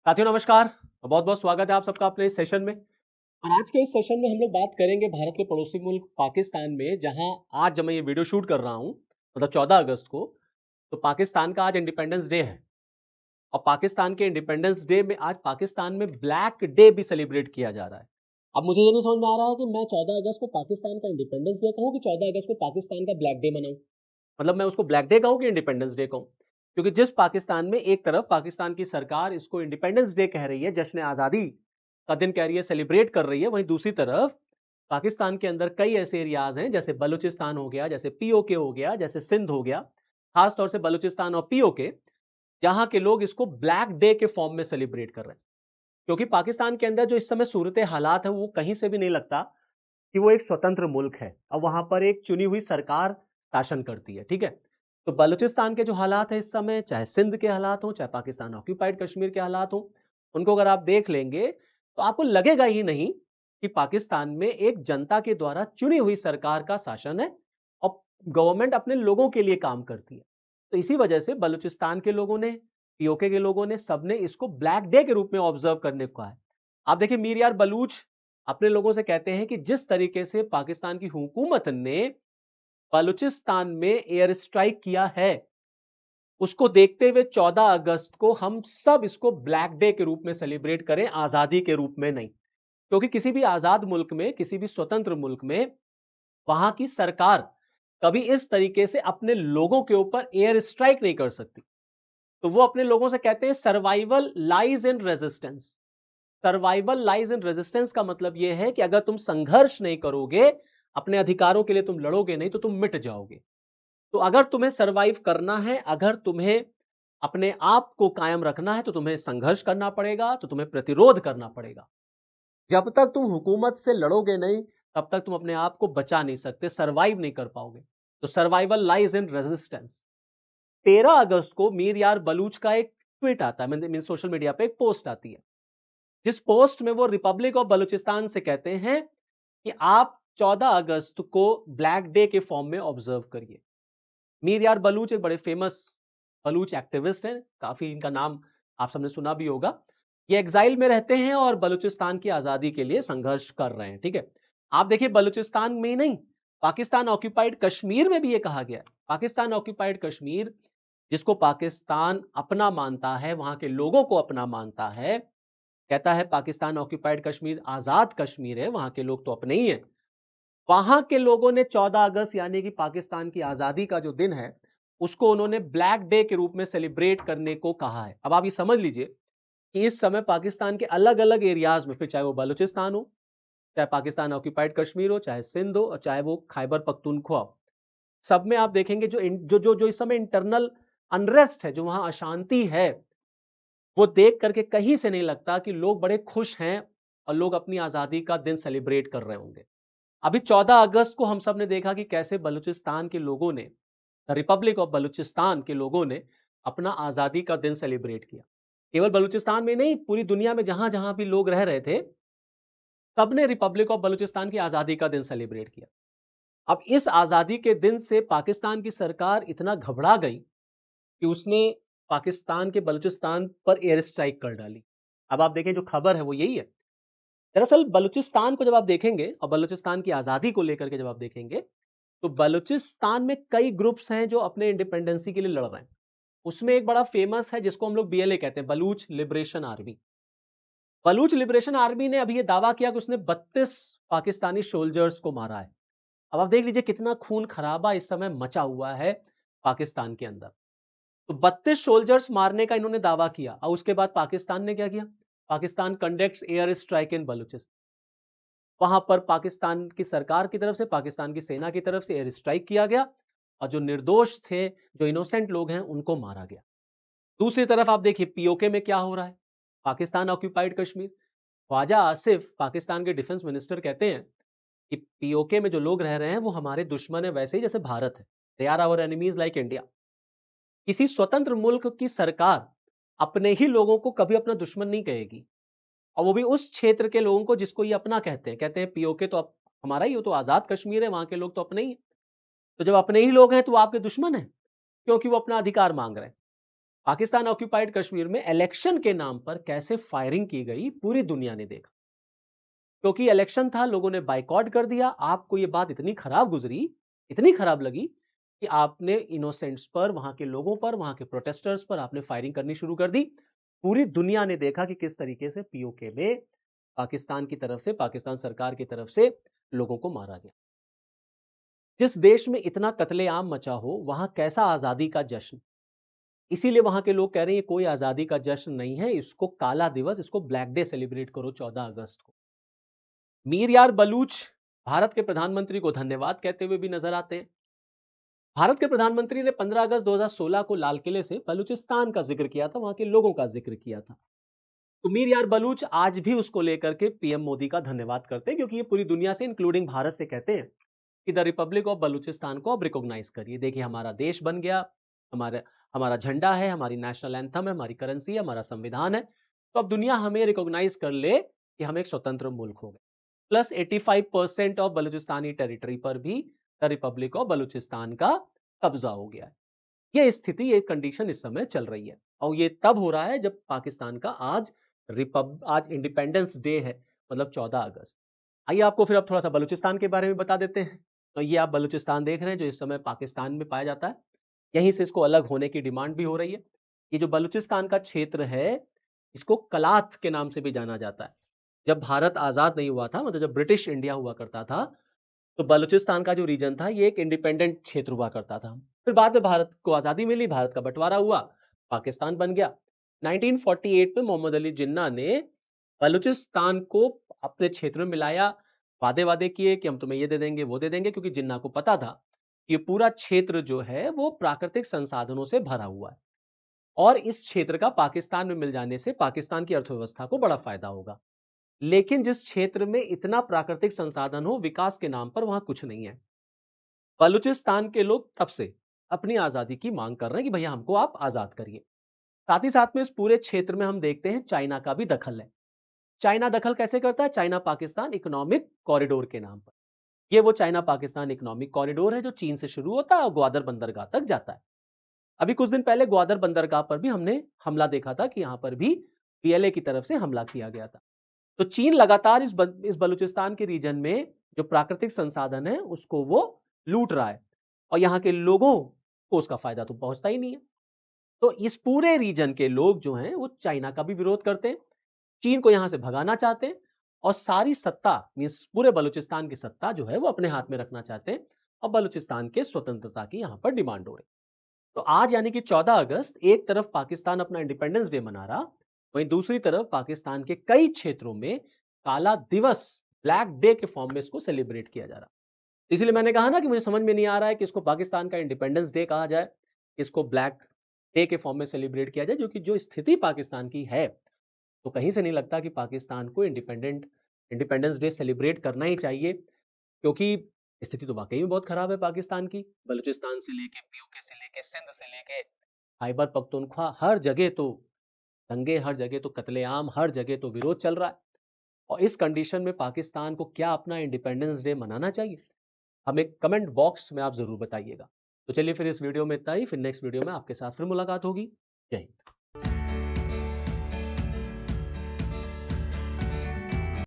साथियों नमस्कार। बहुत बहुत स्वागत है आप सबका अपने इस सेशन में। और आज के इस सेशन में हम लोग बात करेंगे भारत के पड़ोसी मुल्क पाकिस्तान में, जहां आज जब मैं ये वीडियो शूट कर रहा हूं मतलब 14 अगस्त को, तो पाकिस्तान का आज इंडिपेंडेंस डे है। और पाकिस्तान के इंडिपेंडेंस डे में आज पाकिस्तान में ब्लैक डे भी सेलिब्रेट किया जा रहा है। अब मुझे ये नहीं समझ में आ रहा है कि मैं 14 अगस्त को पाकिस्तान का इंडिपेंडेंस डे कहूँ कि 14 अगस्त को पाकिस्तान का ब्लैक डे मनाऊं। मतलब मैं उसको ब्लैक डे कहूं कि इंडिपेंडेंस डे कहूं, क्योंकि जिस पाकिस्तान में एक तरफ पाकिस्तान की सरकार इसको इंडिपेंडेंस डे कह रही है, जश्न आजादी का दिन कह रही है, सेलिब्रेट कर रही है, वहीं दूसरी तरफ पाकिस्तान के अंदर कई ऐसे एरियाज हैं, जैसे बलूचिस्तान हो गया, जैसे पीओके हो गया, जैसे सिंध हो गया, खासतौर से बलूचिस्तान और पीओके, जहां के लोग इसको ब्लैक डे के फॉर्म में सेलिब्रेट कर रहे हैं। क्योंकि पाकिस्तान के अंदर जो इस समय सूरत हालात है, वो कहीं से भी नहीं लगता कि वो एक स्वतंत्र मुल्क है। अब वहां पर एक चुनी हुई सरकार शासन करती है, ठीक है। तो बलूचिस्तान के जो हालात है इस समय, चाहे सिंध के हालात हो, चाहे पाकिस्तान ऑक्यूपाइड कश्मीर के हालात हो, उनको अगर आप देख लेंगे तो आपको लगेगा ही नहीं कि पाकिस्तान में एक जनता के द्वारा चुनी हुई सरकार का शासन है और गवर्नमेंट अपने लोगों के लिए काम करती है। तो इसी वजह से बलूचिस्तान के लोगों ने, पीओके के लोगों ने, सबने इसको ब्लैक डे के रूप में ऑब्जर्व करने को कहा है। आप देखिए, मीर यार बलूच अपने लोगों से कहते हैं कि जिस तरीके से पाकिस्तान की हुकूमत ने बलूचिस्तान में एयर स्ट्राइक किया है, उसको देखते हुए 14 अगस्त को हम सब इसको ब्लैक डे के रूप में सेलिब्रेट करें, आजादी के रूप में नहीं। क्योंकि किसी भी आजाद मुल्क में, किसी भी स्वतंत्र मुल्क में, वहां की सरकार कभी इस तरीके से अपने लोगों के ऊपर एयर स्ट्राइक नहीं कर सकती। तो वो अपने लोगों से कहते हैं survival lies in resistance. Survival lies in resistance का मतलब यह है कि अगर तुम संघर्ष नहीं करोगे, अपने अधिकारों के लिए तुम लड़ोगे नहीं, तो तुम मिट जाओगे। तो अगर तुम्हें सरवाइव करना है, अगर तुम्हें अपने आप को कायम रखना है, तो तुम्हें संघर्ष करना पड़ेगा, तो तुम्हें प्रतिरोध करना पड़ेगा। जब तक तुम हुकूमत से लड़ोगे नहीं, तब तक तुम अपने आप को बचा नहीं सकते, सरवाइव नहीं कर पाओगे। तो सर्वाइवल लाइज इन रेजिस्टेंस। 13 अगस्त को मीर यार बलूच का एक ट्वीट आता है, मीन सोशल मीडिया पे एक पोस्ट आती है, जिस पोस्ट में वो रिपब्लिक ऑफ बलूचिस्तान से कहते हैं कि आप 14 अगस्त को ब्लैक डे के फॉर्म में ऑब्जर्व करिए। मीर यार बलूच एक बड़े फेमस बलूच एक्टिविस्ट हैं, काफी इनका नाम आप सबने सुना भी होगा। ये एग्जाइल में रहते हैं और बलूचिस्तान की आजादी के लिए संघर्ष कर रहे हैं, ठीक है। आप देखिए, बलूचिस्तान में ही नहीं, पाकिस्तान ऑक्यूपाइड कश्मीर में भी ये कहा गया है। पाकिस्तान ऑक्यूपाइड कश्मीर, जिसको पाकिस्तान अपना मानता है, वहां के लोगों को अपना मानता है, कहता है पाकिस्तान ऑक्यूपाइड कश्मीर आजाद कश्मीर है, वहां के लोग तो अपने ही हैं। वहां के लोगों ने 14 अगस्त यानी कि पाकिस्तान की आजादी का जो दिन है, उसको उन्होंने ब्लैक डे के रूप में सेलिब्रेट करने को कहा है। अब आप ये समझ लीजिए कि इस समय पाकिस्तान के अलग अलग एरियाज में, फिर चाहे वो बलूचिस्तान हो, चाहे पाकिस्तान ऑक्यूपाइड कश्मीर हो, चाहे सिंध हो, और चाहे वो खैबर पख्तूनख्वा हो, सब में आप देखेंगे जो इस समय इंटरनल अनरेस्ट है, जो वहां अशांति है, वो देख करके कहीं से नहीं लगता कि लोग बड़े खुश हैं और लोग अपनी आजादी का दिन सेलिब्रेट कर रहे होंगे। अभी 14 अगस्त को हम सब ने देखा कि कैसे बलूचिस्तान के लोगों ने, रिपब्लिक ऑफ बलूचिस्तान के लोगों ने अपना आजादी का दिन सेलिब्रेट किया। केवल बलूचिस्तान में नहीं, पूरी दुनिया में जहां जहां भी लोग रह रहे थे, सबने रिपब्लिक ऑफ बलूचिस्तान की आजादी का दिन सेलिब्रेट किया। अब इस आजादी के दिन से पाकिस्तान की सरकार इतना घबरा गई कि उसने पाकिस्तान के बलूचिस्तान पर एयर स्ट्राइक कर डाली। अब आप देखें, जो खबर है वो यही है। दरअसल बलूचिस्तान को जब आप देखेंगे और बलूचिस्तान की आजादी को लेकर के जब आप देखेंगे, तो बलूचिस्तान में कई ग्रुप्स हैं जो अपने इंडिपेंडेंसी के लिए लड़ रहे हैं। उसमें एक बड़ा फेमस है, जिसको हम लोग बीएलए कहते हैं, Baloch liberation army. Baloch liberation army ने अभी ये दावा किया कि उसने 32 पाकिस्तानी सोल्जर्स को मारा है। अब आप देख लीजिए कितना खून खराबा इस समय मचा हुआ है पाकिस्तान के अंदर। तो 32 सोल्जर्स मारने का इन्होंने दावा किया, और उसके बाद पाकिस्तान ने क्या किया? Pakistan conducts air strike in Balochistan. वहां पर पाकिस्तान की सरकार की तरफ से, पाकिस्तान की सेना की तरफ से एयर स्ट्राइक किया गया, और जो निर्दोष थे, जो इनोसेंट लोग हैं, उनको मारा गया। दूसरी तरफ आप देखिए पीओके में क्या हो रहा है, पाकिस्तान ऑक्यूपाइड कश्मीर। ख्वाजा आसिफ, पाकिस्तान के डिफेंस मिनिस्टर, कहते हैं कि पीओके में जो लोग रह रहे हैं वो हमारे दुश्मन है, वैसे ही जैसे भारत है। They are our enemies like India. किसी स्वतंत्र मुल्क की सरकार अपने ही लोगों को कभी अपना दुश्मन नहीं कहेगी, और वो भी उस क्षेत्र के लोगों को जिसको ये अपना कहते हैं। कहते हैं पीओके तो हमारा ही हो, तो आजाद कश्मीर है, वहां के लोग तो अपने ही हैं। तो जब अपने ही लोग हैं तो वो आपके दुश्मन है, क्योंकि वो अपना अधिकार मांग रहे हैं। पाकिस्तान ऑक्यूपाइड कश्मीर में इलेक्शन के नाम पर कैसे फायरिंग की गई पूरी दुनिया ने देखा। क्योंकि इलेक्शन था, लोगों ने बाइकआउट कर दिया। आपको ये बात इतनी खराब गुजरी, इतनी खराब लगी कि आपने इनोसेंट्स पर, वहां के लोगों पर, वहां के प्रोटेस्टर्स पर आपने फायरिंग करनी शुरू कर दी। पूरी दुनिया ने देखा कि किस तरीके से पीओके में पाकिस्तान की तरफ से, पाकिस्तान सरकार की तरफ से लोगों को मारा गया। जिस देश में इतना कत्लेआम मचा हो, वहां कैसा आजादी का जश्न। इसीलिए वहां के लोग कह रहे हैं ये कोई आजादी का जश्न नहीं है, इसको काला दिवस, इसको ब्लैक डे सेलिब्रेट करो 14 अगस्त को। मीर यार बलूच भारत के प्रधानमंत्री को धन्यवाद कहते हुए भी नजर आते हैं। भारत के प्रधानमंत्री ने 15 अगस्त 2016 को लाल किले से बलूचिस्तान का जिक्र किया था, वहां के लोगों का जिक्र किया था। तो मीर यार बलूच आज भी उसको लेकर के पीएम मोदी का धन्यवाद करते हैं, क्योंकि ये पूरी दुनिया से इंक्लूडिंग भारत से कहते हैं कि द रिपब्लिक ऑफ बलूचिस्तान को अब रिकॉग्नाइज करिए। देखिए हमारा देश बन गया, हमारा हमारा झंडा है, हमारी नेशनल एंथम है, हमारी करेंसी है, हमारा संविधान है, तो अब दुनिया हमें रिकॉग्नाइज कर ले कि हम एक स्वतंत्र मुल्क हो गए। प्लस 85% ऑफ बलूचिस्तानी टेरिटरी पर भी द रिपब्लिक ऑफ बलूचिस्तान का कब्जा हो गया है। ये स्थिति, ये कंडीशन इस समय चल रही है, और ये तब हो रहा है जब पाकिस्तान का आज इंडिपेंडेंस डे है, मतलब 14 अगस्त। आइए आपको फिर अब थोड़ा सा बलूचिस्तान के बारे में बता देते हैं। तो ये आप बलूचिस्तान देख रहे हैं जो इस समय पाकिस्तान में पाया जाता है। यहीं से इसको अलग होने की डिमांड भी हो रही है। ये जो बलूचिस्तान का क्षेत्र है, इसको कलात के नाम से भी जाना जाता है। जब भारत आजाद नहीं हुआ था, मतलब जब ब्रिटिश इंडिया हुआ करता था, तो बलूचिस्तान का जो रीजन था ये एक इंडिपेंडेंट क्षेत्र हुआ करता था। फिर बाद में भारत को आजादी मिली, भारत का बंटवारा हुआ, पाकिस्तान बन गया। 1948 में मोहम्मद अली जिन्ना ने बलूचिस्तान को अपने क्षेत्र में मिलाया, वादे वादे किए कि हम तुम्हें ये दे देंगे, वो दे देंगे, क्योंकि जिन्ना को पता था कि ये पूरा क्षेत्र जो है वो प्राकृतिक संसाधनों से भरा हुआ है, और इस क्षेत्र का पाकिस्तान में मिल जाने से पाकिस्तान की अर्थव्यवस्था को बड़ा फायदा होगा। लेकिन जिस क्षेत्र में इतना प्राकृतिक संसाधन हो, विकास के नाम पर वहां कुछ नहीं है। बलूचिस्तान के लोग तब से अपनी आजादी की मांग कर रहे हैं कि भैया हमको आप आजाद करिए। साथ ही साथ में इस पूरे क्षेत्र में हम देखते हैं चाइना का भी दखल है। चाइना दखल कैसे करता है? चाइना पाकिस्तान इकोनॉमिक कॉरिडोर के नाम पर। ये वो चाइना पाकिस्तान इकोनॉमिक कॉरिडोर है जो चीन से शुरू होता है और ग्वादर बंदरगाह तक जाता है। अभी कुछ दिन पहले ग्वादर बंदरगाह पर भी हमने हमला देखा था कि यहां पर भी पीएलए की तरफ से हमला किया गया था। तो चीन लगातार इस बलूचिस्तान के रीजन में जो प्राकृतिक संसाधन है उसको वो लूट रहा है, और यहाँ के लोगों को उसका फायदा तो पहुंचता ही नहीं है। तो इस पूरे रीजन के लोग जो हैं वो चाइना का भी विरोध करते हैं, चीन को यहां से भगाना चाहते हैं, और सारी सत्ता मींस पूरे बलूचिस्तान की सत्ता जो है वो अपने हाथ में रखना चाहते हैं, और बलूचिस्तान के स्वतंत्रता की यहां पर डिमांड हो रही है। तो आज यानी कि 14 अगस्त, एक तरफ पाकिस्तान अपना इंडिपेंडेंस डे मना रहा, वहीं दूसरी तरफ पाकिस्तान के कई क्षेत्रों में काला दिवस, ब्लैक डे के फॉर्म में इसको सेलिब्रेट किया जा रहा। इसलिए मैंने कहा ना कि मुझे समझ में नहीं आ रहा है कि इसको पाकिस्तान का इंडिपेंडेंस डे कहा जाए, इसको ब्लैक डे के फॉर्म में सेलिब्रेट किया जाए, जो कि जो स्थिति पाकिस्तान की है, तो कहीं से नहीं लगता कि पाकिस्तान को इंडिपेंडेंस डे सेलिब्रेट करना ही चाहिए, क्योंकि स्थिति तो वाकई में बहुत खराब है पाकिस्तान की। बलूचिस्तान से लेके पीओके से लेके सिंध से लेके खैबर पख्तूनख्वा, हर जगह तो दंगे, हर जगह तो कत्लेआम, हर जगह तो विरोध चल रहा है। और इस कंडीशन में पाकिस्तान को क्या अपना इंडिपेंडेंस डे मनाना चाहिए? हमें कमेंट बॉक्स में आप जरूर बताइएगा। तो चलिए फिर इस वीडियो में इतना ही, फिर नेक्स्ट वीडियो में आपके साथ फिर मुलाकात होगी। जय हिंद।